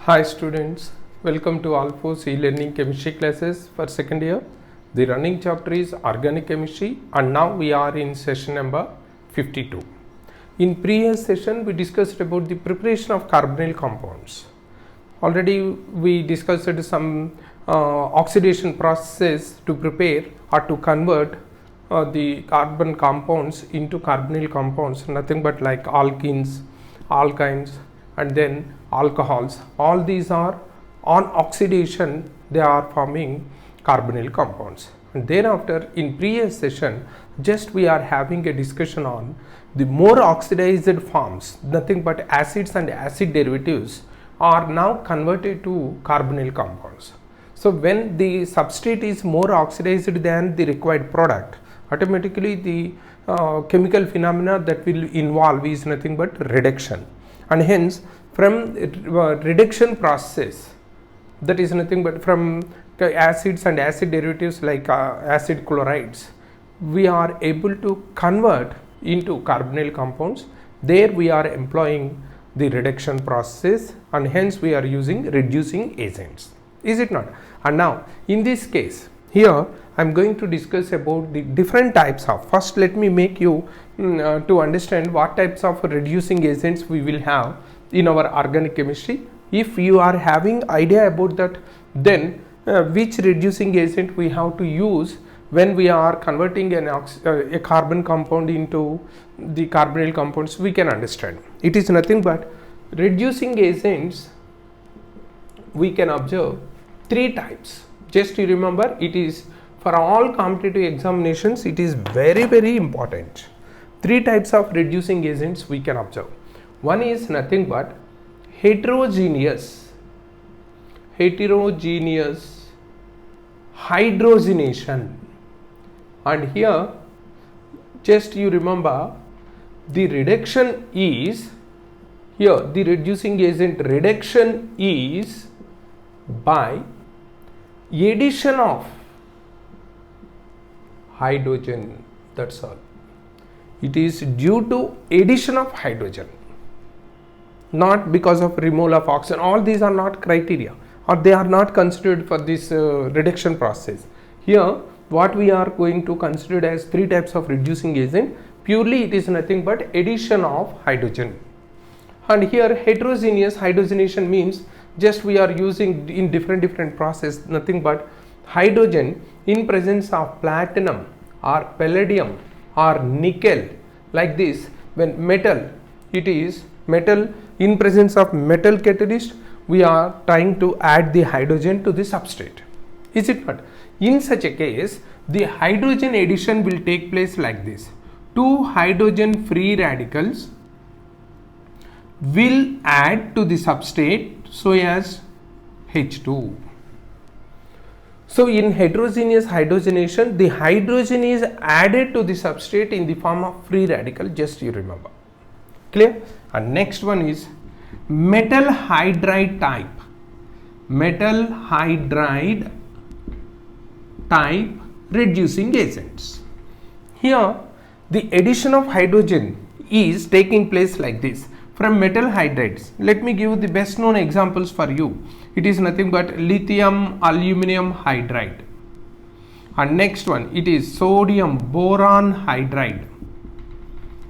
Hi students, welcome to Alphos e-learning chemistry classes for second year. The running chapter is organic chemistry and now we are in session number 52. In previous session we discussed about the preparation of carbonyl compounds. Already we discussed some oxidation processes to prepare or to convert the carbon compounds into carbonyl compounds, nothing but like alkenes, alkynes and then alcohols. All these are on oxidation, they are forming carbonyl compounds. And thereafter in previous session just we are having a discussion on the more oxidized forms, nothing but acids and acid derivatives are now converted to carbonyl compounds. So when the substrate is more oxidized than the required product, automatically the chemical phenomena that will involve is nothing but reduction, and hence from reduction process, that is nothing but from acids and acid derivatives like acid chlorides, we are able to convert into carbonyl compounds. There we are employing the reduction process and hence we are using reducing agents, is it not? And now in this case here I am going to discuss about the different types of, first let me make you to understand what types of reducing agents we will have in our organic chemistry. If you are having idea about that, then which reducing agent we have to use when we are converting a carbon compound into the carbonyl compounds, we can understand. It is nothing but reducing agents we can observe three types. Just you remember, it is for all competitive examinations, it is very important. Three types of reducing agents we can observe. One is nothing but heterogeneous hydrogenation, and here just you remember the reduction is, here the reducing agent reduction is by addition of hydrogen, that's all. It is due to addition of hydrogen, not because of removal of oxygen. All these are not criteria or they are not considered for this reduction process. Here what we are going to consider as three types of reducing agent, purely it is nothing but addition of hydrogen. And here heterogeneous hydrogenation means just we are using in different process, nothing but hydrogen in presence of platinum or palladium or nickel, like this. When metal, it is metal in presence of metal catalyst, we are trying to add the hydrogen to the substrate, is it not? In such a case the hydrogen addition will take place like this. Two hydrogen free radicals will add to the substrate so as H2. So in heterogeneous hydrogenation, the hydrogen is added to the substrate in the form of free radical, just you remember. Clear? And next one is metal hydride type reducing agents. Here the addition of hydrogen is taking place like this from metal hydrides. Let me give the best known examples for you. It is nothing but lithium aluminum hydride, and next one it is sodium boron hydride,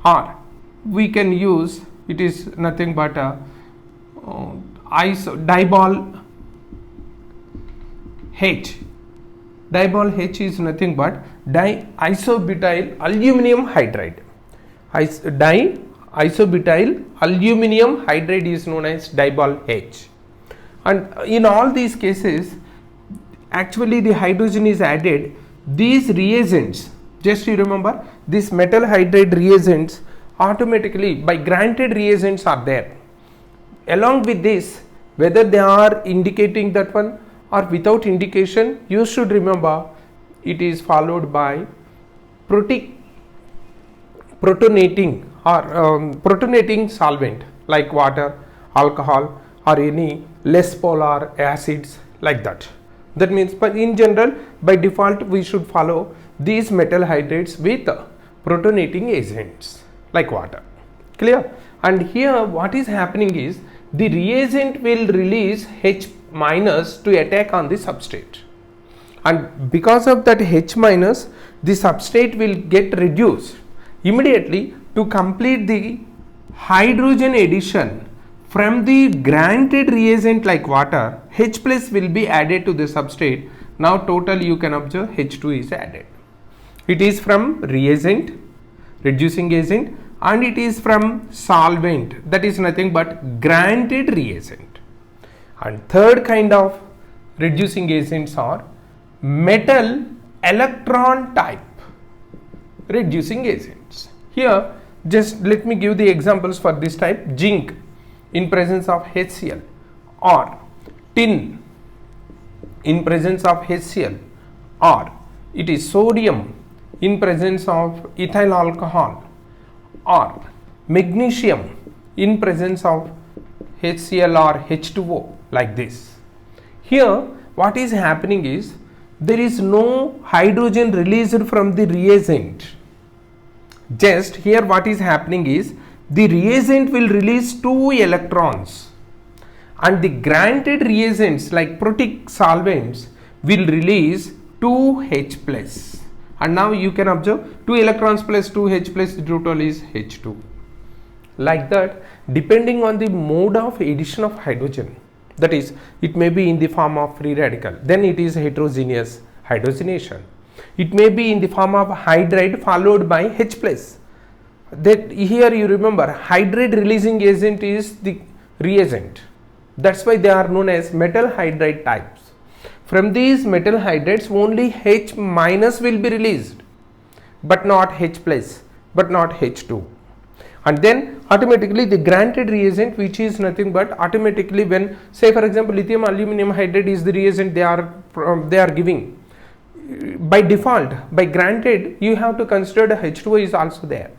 or we can use, it is nothing but dibol H. Dibol H is nothing but diisobutyl aluminum hydride. Isobutyl aluminum hydride is known as dibol H. And in all these cases actually the hydrogen is added. These reagents, just you remember, these metal hydride reagents automatically by granted reagents are there. Along with this, whether they are indicating that one or without indication, you should remember it is followed by protonating or protonating solvent like water, alcohol or any less polar acids, like that. That means, but in general by default we should follow these metal hydrides with protonating agents like water. Clear? And here what is happening is the reagent will release H minus to attack on the substrate, and because of that H minus, the substrate will get reduced. Immediately, to complete the hydrogen addition from the granted reagent like water, H plus will be added to the substrate. Now total you can observe H2 is added. It is from reagent, reducing agent, and it is from solvent, that is nothing but granted reagent. And third kind of reducing agents are metal electron type reducing agents. Here just let me give the examples for this type: zinc in presence of HCl, or tin in presence of HCl, or it is sodium in presence of ethyl alcohol, or magnesium in presence of HCl or H2O, like this. Here what is happening is there is no hydrogen released from the reagent. Just here what is happening is the reagent will release 2 electrons, and the granted reagents like protic solvents will release 2 H plus, and now you can observe 2 electrons plus 2 H plus, the total is H2. Like that, depending on the mode of addition of hydrogen, that is, it may be in the form of free radical, then it is heterogeneous hydrogenation. It may be in the form of hydride followed by H plus. That here you remember, hydride releasing agent is the reagent. That's why they are known as metal hydride types. From these metal hydrides only H minus will be released, but not H plus, but not H2. And then automatically the granted reagent, which is nothing but automatically when, say for example, lithium aluminum hydride is the reagent they are giving. By default, by granted, you have to consider the H2O is also there.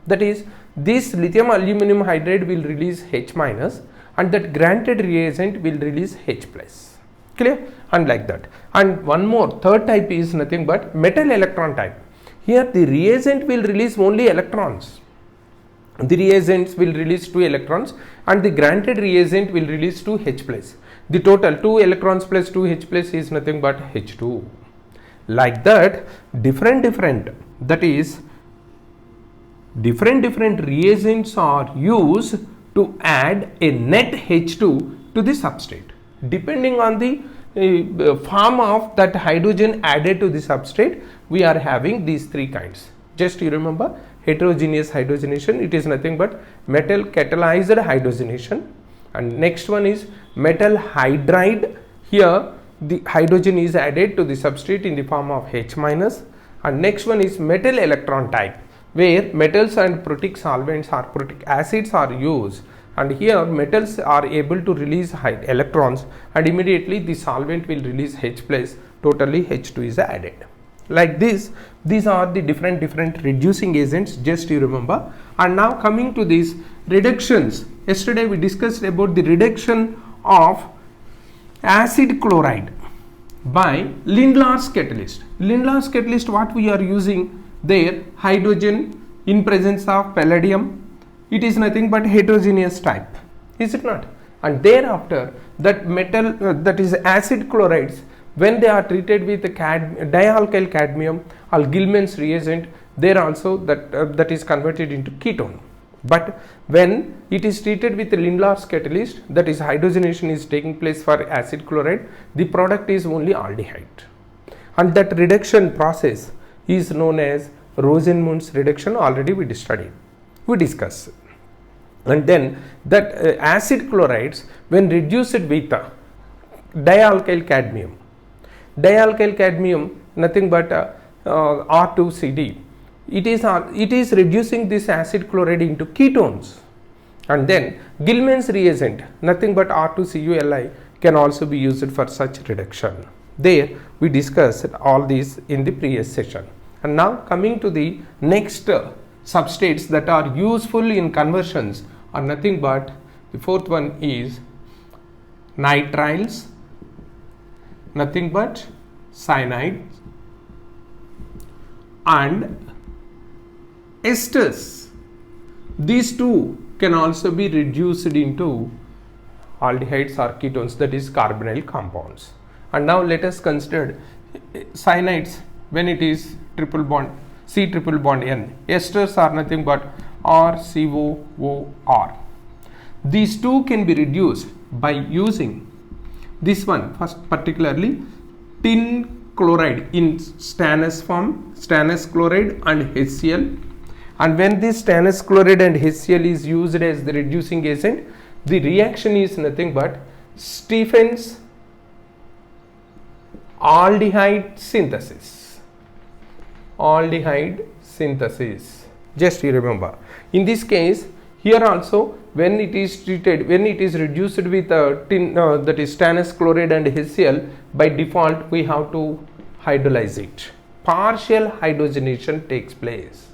That is, this lithium aluminum hydride will release H minus, and that granted reagent will release H plus. Clear? And like that. And one more, third type is nothing but metal electron type. Here the reagent will release only electrons. The reagents will release 2 electrons, and the granted reagent will release 2 H plus. The total 2 electrons plus 2 H plus is nothing but H2. Like that, different reagents are used to add a net H2 to the substrate. Depending on the form of that hydrogen added to the substrate, we are having these 3 kinds. Just you remember, heterogeneous hydrogenation, it is nothing but metal catalyzed hydrogenation, and next one is metal hydride. Here the hydrogen is added to the substrate in the form of H minus, and next one is metal electron type, where metals and protic solvents or protic acids are used, and here metals are able to release electrons, and immediately the solvent will release H plus, totally H2 is added. Like this, these are the different reducing agents, just you remember. And now coming to these reductions, yesterday we discussed about the reduction of acid chloride by Lindlar's catalyst. Lindlar's catalyst, what we are using there, hydrogen in presence of palladium, it is nothing but heterogeneous type, is it not? And thereafter that metal, that is acid chlorides, when they are treated with the dialkyl cadmium or Gilman's reagent, there also that is converted into ketone. But when it is treated with the Lindlar's catalyst, that is hydrogenation is taking place for acid chloride, the product is only aldehyde, and that reduction process is known as Rosenmund's reduction. Already we discussed. And then that acid chlorides, when reduced with dialkyl cadmium, nothing but R2CD, it is reducing this acid chloride into ketones, and then Gilman's reagent, nothing but R2CuLi, can also be used for such reduction. There we discussed all these in the previous session. And now coming to the next substrates that are useful in conversions are nothing but, the fourth one is nitriles, nothing but cyanide, and esters. These two can also be reduced into aldehydes or ketones, that is carbonyl compounds. And now let us consider cyanides when it is triple bond C triple bond N. Esters are nothing but RCOOR. These two can be reduced by using this one, first particularly tin chloride in stannous form, stannous chloride and HCl. And when this stannous chloride and HCl is used as the reducing agent, the reaction is nothing but Stephens aldehyde synthesis. Aldehyde synthesis. Just you remember. In this case, here also when it is treated, when it is reduced with tin, that is stannous chloride and HCl, by default we have to hydrolyze it. Partial hydrogenation takes place.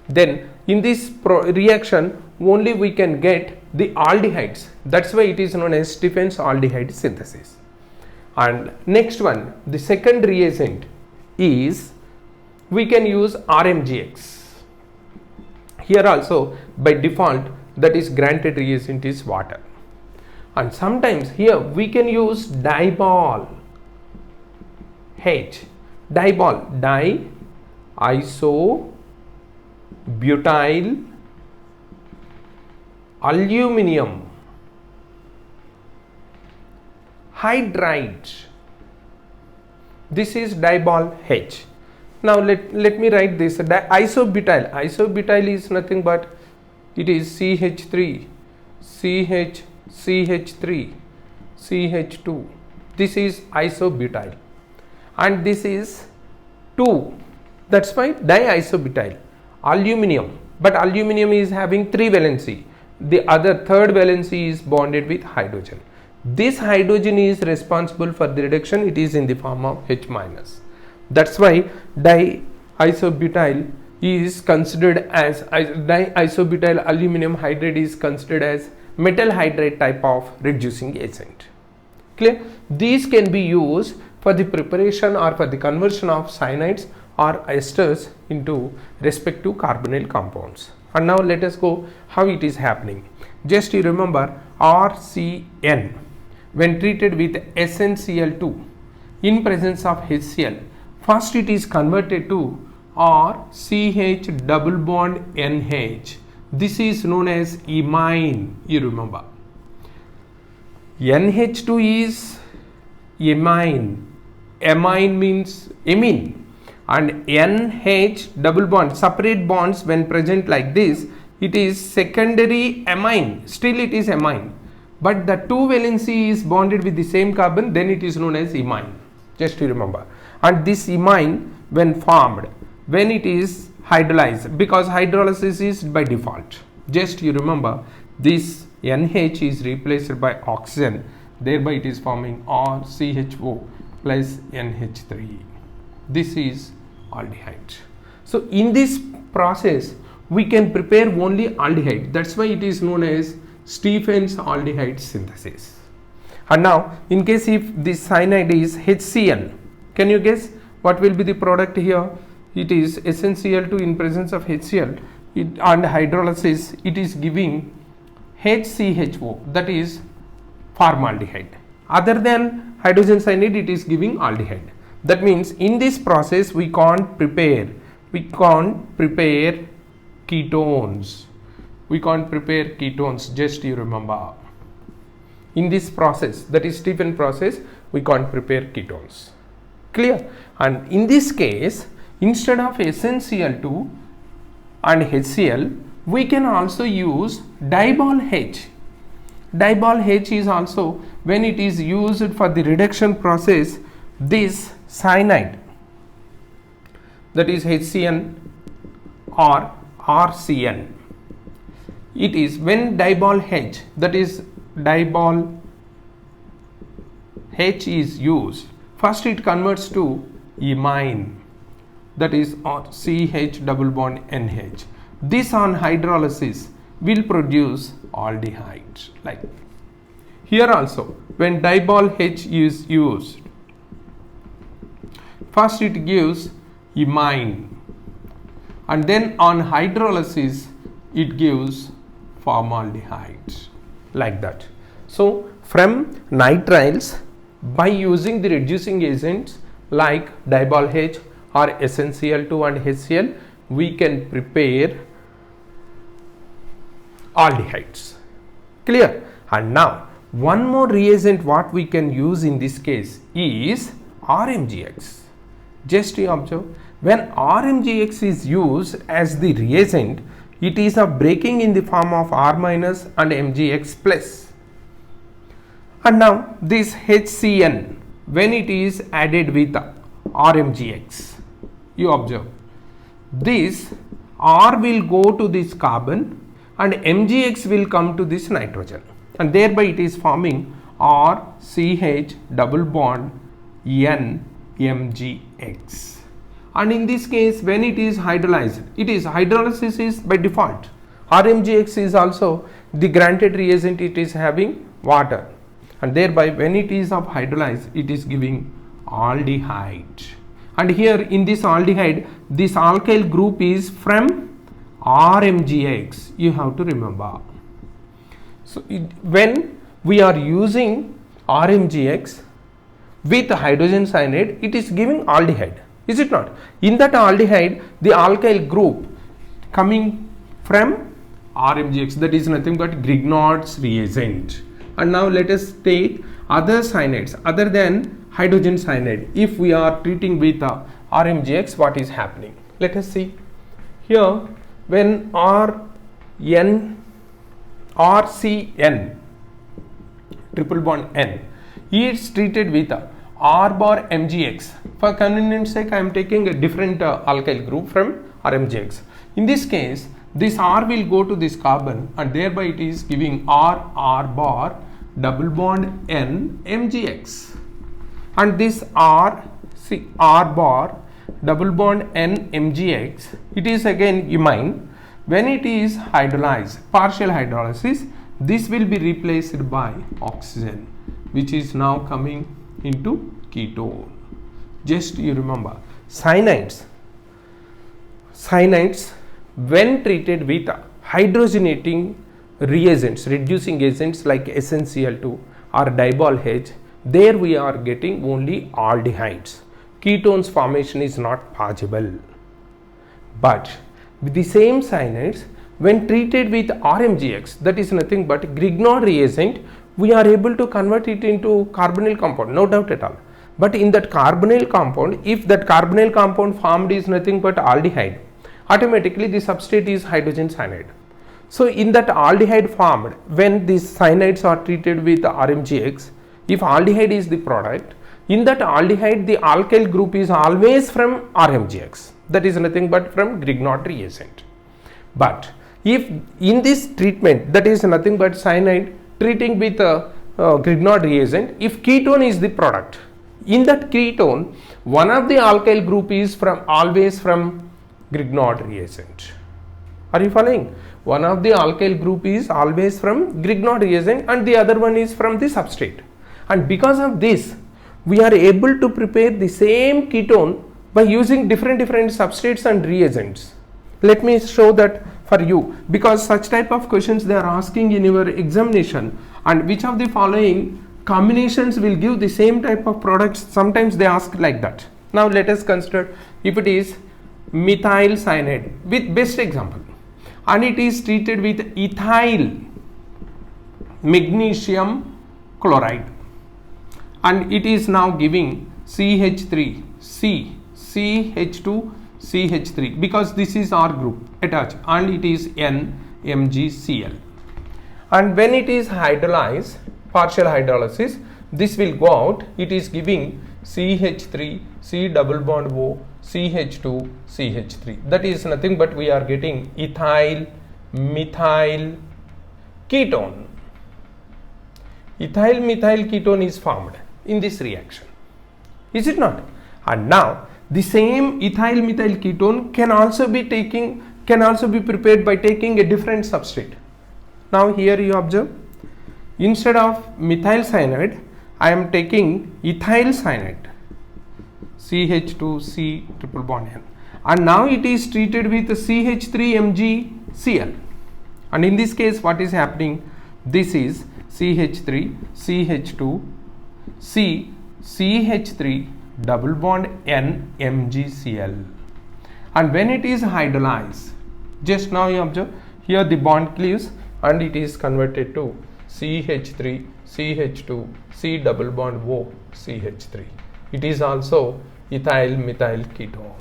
Then in this reaction only we can get the aldehydes. That's why it is known as Stephens aldehyde synthesis. And next one, the second reagent is we can use RMGX. Here also by default that is granted reagent is water. And sometimes here we can use dibol H. Dibol, di-isobutyl aluminum hydride. This is dibol H. Now let me write this. Isobutyl. Isobutyl is nothing but it is CH3, CH3, CH2. This is isobutyl. And this is 2. That's why diisobutyl. Aluminum. But aluminum is having 3 valency. The other third valency is bonded with hydrogen. This hydrogen is responsible for the reduction. It is in the form of H-. That's why diisobutyl is considered as diisobutyl aluminum hydride is considered as metal hydride type of reducing agent. Clear? These can be used for the preparation or for the conversion of cyanides or esters into respective carbonyl compounds. And now let us go how it is happening. Just you remember RCN when treated with SnCl2 in presence of HCl, first it is converted to RCH double bond NH. This is known as imine, you remember. NH2 is imine. Amine means amine. And NH double bond, separate bonds when present like this, it is secondary amine. Still it is amine. But the 2 valency is bonded with the same carbon, then it is known as imine. Just to remember. And this imine when formed, when it is hydrolyzed, because hydrolysis is by default. Just you remember, this NH is replaced by oxygen, thereby it is forming RCHO plus NH3. This is aldehyde. So in this process we can prepare only aldehyde. That's why it is known as Stephens aldehyde synthesis. And now in case if this cyanide is HCl, can you guess what will be the product here? It is SnCl2 in presence of HCl, and hydrolysis it is giving HCHO, that is formaldehyde. Other than hydrogen cyanide it is giving aldehyde. That means in this process we can't prepare ketones. We can't prepare ketones, just you remember. In this process, that is Stephens process, we can't prepare ketones. Clear? And in this case, instead of SnCl2 and HCl, we can also use dibol H. Dibol H is also, when it is used for the reduction process, this cyanide, that is HCN or RCN, it is when dibol H, that is dibol H is used, first it converts to imine, that is CH double bond NH. This on hydrolysis will produce aldehyde. Like here also, when dibol H is used, first it gives imine, and then on hydrolysis it gives formaldehyde, like that. So from nitriles, by using the reducing agents like diol H or SnCl2 and HCl, we can prepare aldehydes. Clear? And now one more reagent what we can use in this case is RMGX. Just you observe, when RMGX is used as the reagent, it is a breaking in the form of R minus and MgX plus. And now this HCN, when it is added with RMGX, you observe, this R will go to this carbon and MgX will come to this nitrogen, and thereby it is forming RCH double bond NMgX. And in this case, when it is hydrolyzed, hydrolysis is by default. RMGX is also the granted reagent, it is having water, and thereby when it is of hydrolyzed, it is giving aldehyde. And here in this aldehyde, this alkyl group is from RMGX, you have to remember. So when we are using RMGX with hydrogen cyanide, it is giving aldehyde, is it not? In that aldehyde, the alkyl group coming from RMGX, that is nothing but Grignard's reagent. And now let us take other cyanides other than hydrogen cyanide. If we are treating with RMGX, what is happening? Let us see here. When RCN triple bond N is treated with R bar MgX. For convenience sake, I am taking a different alkyl group from RMGX. In this case, this R will go to this carbon, and thereby it is giving R bar double bond N MgX. And this R bar double bond N MgX, it is again imine. When it is hydrolyzed, partial hydrolysis, this will be replaced by oxygen, which is now coming into ketone. Just you remember, cyanides when treated with hydrogenating reagents, reducing agents like SnCl2 or diol H, there we are getting only aldehydes. Ketones formation is not possible. But with the same cyanides, when treated with RMGX, that is nothing but Grignard reagent, we are able to convert it into carbonyl compound, no doubt at all. But in that carbonyl compound, if that carbonyl compound formed is nothing but aldehyde, automatically the substrate is hydrogen cyanide. So in that aldehyde formed, when these cyanides are treated with RMGX, if aldehyde is the product, in that aldehyde the alkyl group is always from RMGX, that is nothing but from Grignard reagent. But if in this treatment, that is nothing but cyanide treating with Grignard reagent, if ketone is the product, in that ketone one of the alkyl group is always from Grignard reagent. Are you following? One of the alkyl group is always from Grignard reagent and the other one is from the substrate. And because of this, we are able to prepare the same ketone by using different substrates and reagents. Let me show that for you, because such type of questions they are asking in your examination, and which of the following combinations will give the same type of products. Sometimes they ask like that. Now let us consider if it is methyl cyanide with best example, and it is treated with ethyl magnesium chloride, and it is now giving CH3 CH2 CH3, because this is R group attached and it is NMgCl. And when it is hydrolyzed, partial hydrolysis, this will go out, it is giving CH3 C double bond O CH2 CH3. That is nothing but we are getting ethyl methyl ketone. Ethyl methyl ketone is formed in this reaction, is it not? And now the same ethyl methyl ketone can also be prepared by taking a different substrate. Now here you observe, instead of methyl cyanide, I am taking ethyl cyanide CH2C triple bond N, and now it is treated with CH3MgCl, and in this case what is happening, this is CH3, CH2, C, CH3 double bond N MgCl. And when it is hydrolyzed, just now you observe here the bond cleaves and it is converted to CH3, CH2, C double bond O, CH3. It is also ethyl methyl ketone.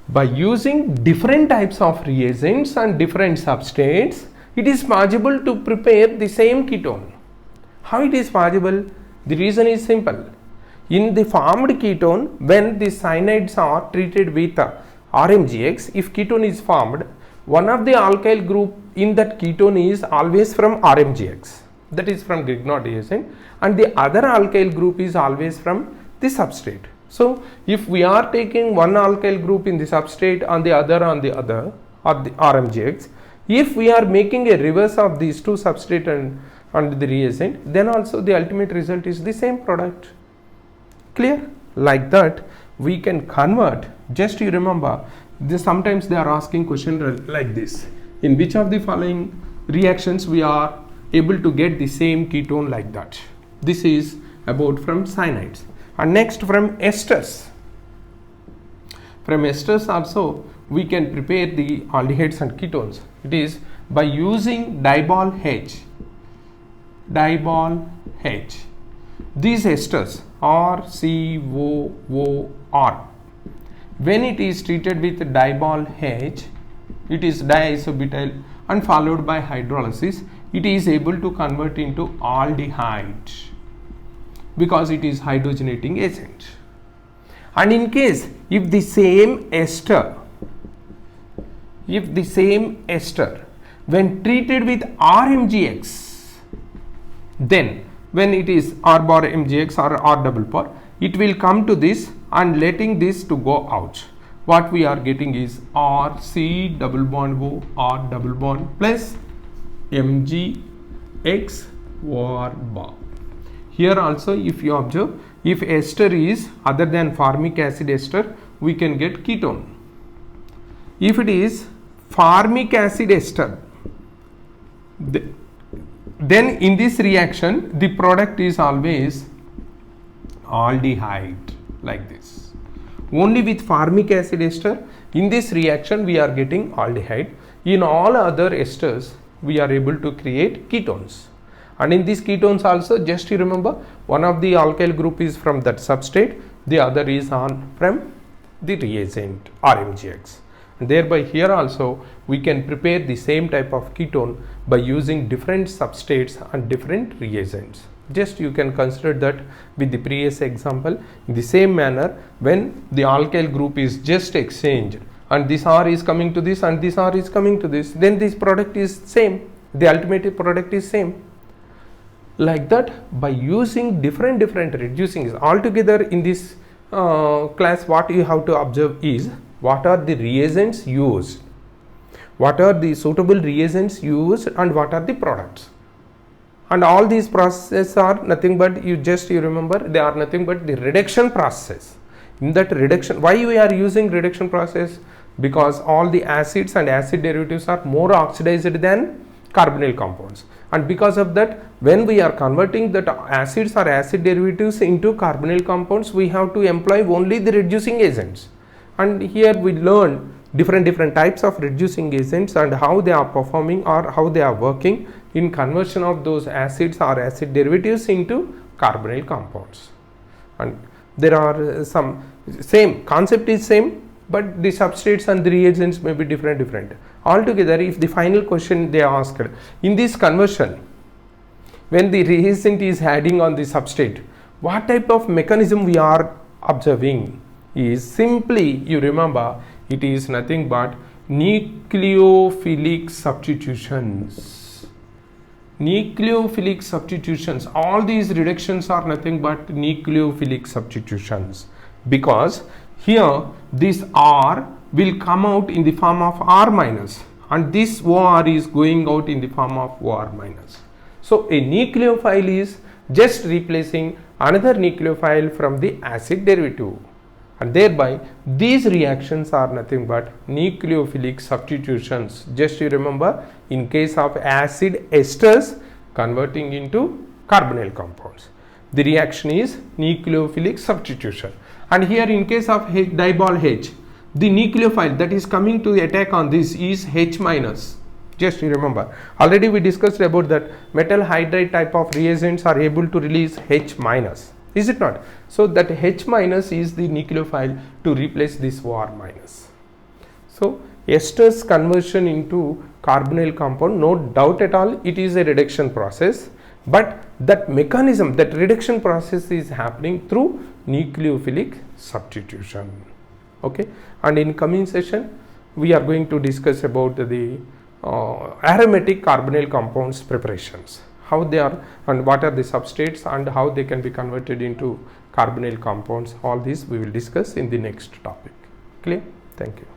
By using different types of reagents and different substrates, it is possible to prepare the same ketone. How it is possible? The reason is simple. In the formed ketone, when the cyanides are treated with RMGX, if ketone is formed, one of the alkyl group in that ketone is always from RMGX, that is from Grignard reagent, and the other alkyl group is always from the substrate. So if we are taking one alkyl group in the substrate and the other or the RMGX, if we are making a reverse of these two substrate and the reagent, then also the ultimate result is the same product. Clear? Like that we can convert. Just you remember this, sometimes they are asking question like this: in which of the following reactions we are able to get the same ketone like that. This is about from cyanides. And next from esters. From esters also we can prepare the aldehydes and ketones. It is by using diol H. Diol H. These esters are COOR. When it is treated with diol H, it is diisobutyl and followed by hydrolysis, it is able to convert into aldehyde, because it is hydrogenating agent. And in case if the same ester when treated with RMGX, then when it is R bar MGX or R double bar, it will come to this and letting this to go out. What we are getting is RC double bond O, R double bond plus MgX OR bar. Here also if you observe, if ester is other than formic acid ester, we can get ketone. If it is formic acid ester, then in this reaction the product is always aldehyde, like this. Only with formic acid ester in this reaction we are getting aldehyde. In all other esters we are able to create ketones. And in these ketones also, just you remember, one of the alkyl group is from that substrate, the other is from the reagent RMGX. And thereby here also we can prepare the same type of ketone by using different substrates and different reagents. Just you can consider that with the previous example. In the same manner, when the alkyl group is just exchanged and this R is coming to this and this R is coming to this, then this product is same, the ultimate product is same. Like that, by using different reducing, altogether in this class what you have to observe is what are the reagents used, what are the suitable reagents used, and what are the products. And all these processes are nothing but, you remember, they are nothing but the reduction process. In that reduction, why we are using reduction process? Because all the acids and acid derivatives are more oxidized than carbonyl compounds, and because of that, when we are converting that acids or acid derivatives into carbonyl compounds, we have to employ only the reducing agents. And here we learn different types of reducing agents and how they are performing or how they are working in conversion of those acids or acid derivatives into carbonyl compounds. And there are some same concept is same, but the substrates and the reagents may be different. Altogether, if the final question they asked, in this conversion, when the reagent is adding on the substrate, what type of mechanism we are observing is simply, you remember, it is nothing but nucleophilic substitutions. Nucleophilic substitutions, all these reductions are nothing but nucleophilic substitutions, because here this R will come out in the form of R minus and this OR is going out in the form of OR minus. So a nucleophile is just replacing another nucleophile from the acid derivative, and thereby these reactions are nothing but nucleophilic substitutions. Just you remember, in case of acid esters, converting into carbonyl compounds. The reaction is nucleophilic substitution. And here in case of diball H, the nucleophile that is coming to attack on this is H minus. Just remember, already we discussed about that metal hydride type of reagents are able to release H minus. Is it not? So that H minus is the nucleophile to replace this OR minus. So ester's conversion into carbonyl compound, no doubt at all, it is a reduction process, but that mechanism, that reduction process is happening through nucleophilic substitution. Okay, and in coming session we are going to discuss about the aromatic carbonyl compounds preparations, how they are and what are the substrates and how they can be converted into carbonyl compounds. All this we will discuss in the next topic. Clear? Thank you.